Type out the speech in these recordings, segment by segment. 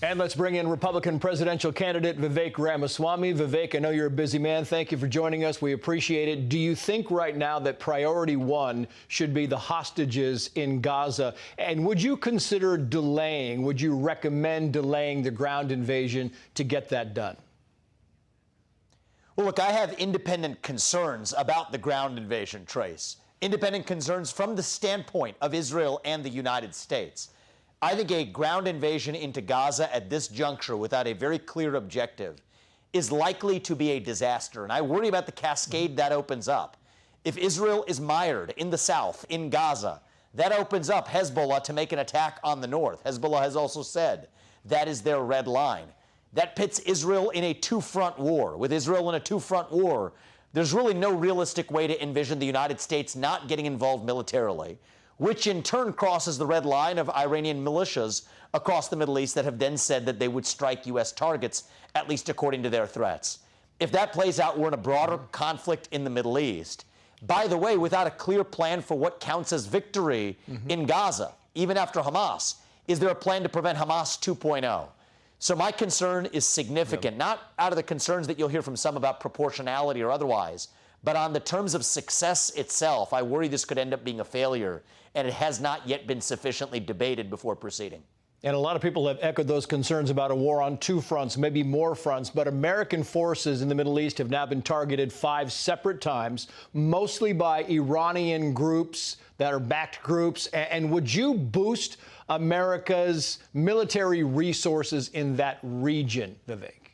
And let's bring in Republican presidential candidate Vivek Ramaswamy. Vivek, I know you're a busy man. Thank you for joining us. We appreciate it. Do you think right now that priority one should be the hostages in Gaza? And would you consider delaying, would you recommend delaying the ground invasion to get that done? Well, look, I have independent concerns about the ground invasion, Trace. Independent concerns from the standpoint of Israel and the United States. I think a ground invasion into Gaza at this juncture without a very clear objective is likely to be a disaster. And I worry about the cascade that opens up. If Israel is mired in the south, in Gaza, that opens up Hezbollah to make an attack on the north. Hezbollah has also said that is their red line. That pits Israel in a two-front war. With Israel in a two-front war, there's really no realistic way to envision the United States not getting involved militarily, which in turn crosses the red line of Iranian militias across the Middle East that have then said that they would strike U.S. targets, at least according to their threats. If that plays out, we're in a broader conflict in the Middle East. By the way, without a clear plan for what counts as victory in Gaza, even after Hamas, is there a plan to prevent Hamas 2.0? So my concern is significant, not out of the concerns that you'll hear from some about proportionality or otherwise, but on the terms of success itself. I worry this could end up being a failure, and it has not yet been sufficiently debated before proceeding. And a lot of people have echoed those concerns about a war on two fronts, maybe more fronts. But American forces in the Middle East have now been targeted 5 separate times, mostly by Iranian groups that are backed groups. And would you boost America's military resources in that region, Vivek?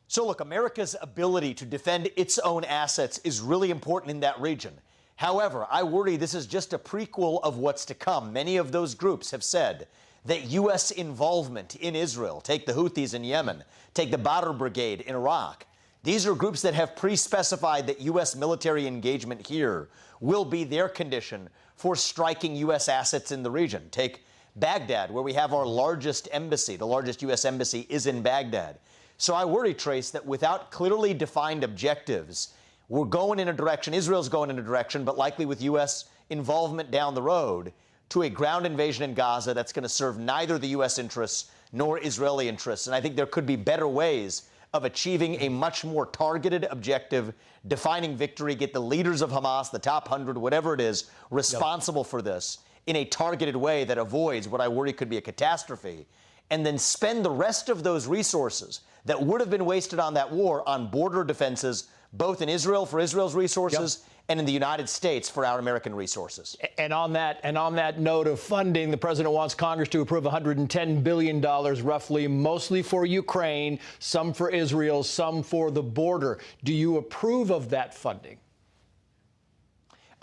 So look, America's ability to defend its own assets is really important in that region. However, I worry this is just a prequel of what's to come. Many of those groups have said that U.S. involvement in Israel, take the Houthis in Yemen, take the Badr Brigade in Iraq, these are groups that have pre-specified that U.S. military engagement here will be their condition for striking U.S. assets in the region. Take Baghdad, where we have our largest embassy. The largest U.S. embassy is in Baghdad. So I worry, Trace, that without clearly defined objectives, we're going in a direction, Israel's going in a direction, but likely with U.S. involvement down the road, to a ground invasion in Gaza that's going to serve neither the U.S. interests nor Israeli interests. And I think there could be better ways of achieving a much more targeted objective, defining victory, get the leaders of Hamas, the top 100, whatever it is, responsible for this in a targeted way that avoids what I worry could be a catastrophe, and then spend the rest of those resources that would have been wasted on that war on border defenses, both in Israel for Israel's resources and in the United States for our American resources. And on that note of funding, the president wants Congress to approve $110 billion roughly, mostly for Ukraine, some for Israel, some for the border. Do you approve of that funding?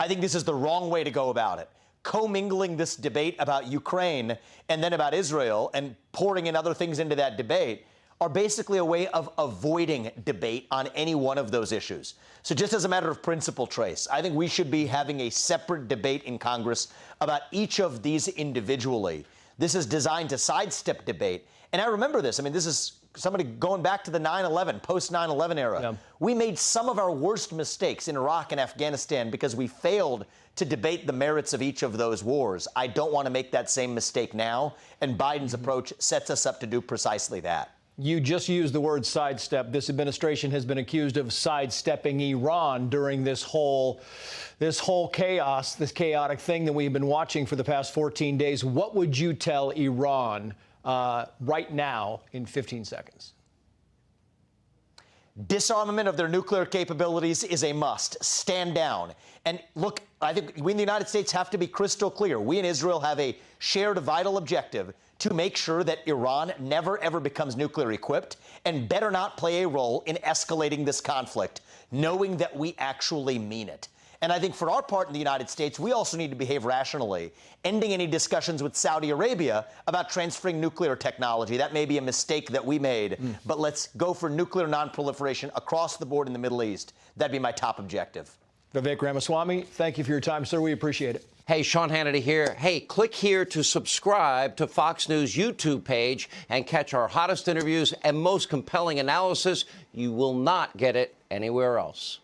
I think this is the wrong way to go about it. Commingling this debate about Ukraine and then about Israel and pouring in other things into that debate are basically a way of avoiding debate on any one of those issues. So just as a matter of principle, Trace, I think we should be having a separate debate in Congress about each of these individually. This is designed to sidestep debate. And I remember this. I mean, this is somebody going back to the 9/11, post-9/11 era. Yeah. We made some of our worst mistakes in Iraq and Afghanistan because we failed to debate the merits of each of those wars. I don't want to make that same mistake now. And Biden's approach sets us up to do precisely that. You just used the word sidestep. This administration has been accused of sidestepping Iran during this whole chaos, this chaotic thing that we've been watching for the past 14 days. What would you tell Iran right now in 15 seconds? Disarmament of their nuclear capabilities is a must. Stand down. And look, I think we in the United States have to be crystal clear. We in Israel have a shared vital objective to make sure that Iran never, ever becomes nuclear equipped and better not play a role in escalating this conflict, knowing that we actually mean it. And I think for our part in the United States, we also need to behave rationally, ending any discussions with Saudi Arabia about transferring nuclear technology. That may be a mistake that we made, but let's go for nuclear nonproliferation across the board in the Middle East. That'd be my top objective. Vivek Ramaswamy, thank you for your time, sir. We appreciate it. Hey, Sean Hannity here. Hey, click here to subscribe to Fox News YouTube page and catch our hottest interviews and most compelling analysis. You will not get it anywhere else.